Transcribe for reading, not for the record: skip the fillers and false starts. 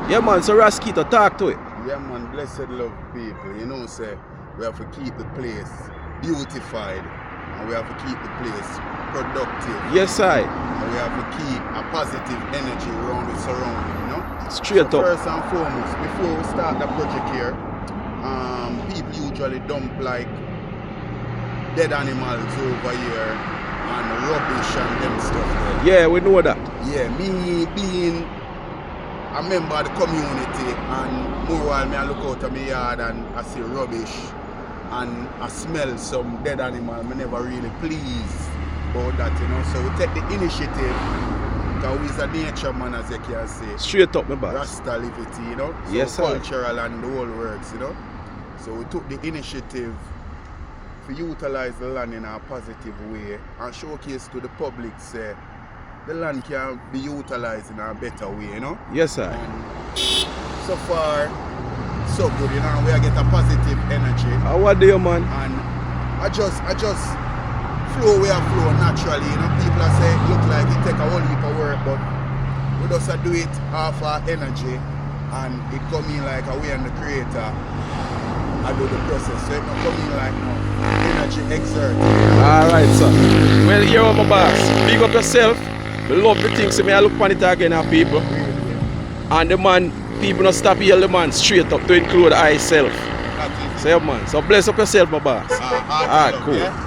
Yeah, man, so Ras Keeto, talk to it. Yeah, man, blessed love people. You know, say, we have to keep the place beautified and we have to keep the place productive. Yes, I. And we have to keep a positive energy around the surrounding, you know? Straight so up. First and foremost, before we start the project here, people usually dump like dead animals over here and rubbish and them stuff there. Yeah, we know that. Yeah, me being a member of the community and more while me I look out of my yard and I see rubbish and I smell some dead animal, me never really pleased about that, you know. So we take the initiative because we're a nature man, as you can say. Straight up, my boss. Rasta liberty, you know. So yes, sir. Cultural and the whole works, you know. So we took the initiative to utilize the land in a positive way and showcase to the public, say, the land can be utilized in a better way, you know? Yes, sir. And so far, so good, you know, we get a positive energy. What do you, man? And I just flow where I flow naturally, you know? People are saying, look like it take a whole heap of work, but we just do it half our energy and it come in like a way and the creator I do the process, so it not come in like no energy exert. Alright, sir. Well, here are my boss. Big up yourself. I love the things, so me I look on it again at people. And the man, people not stop here, the man straight up to include I self. So yeah, man. So bless up yourself, my boss. Alright, cool. Yeah?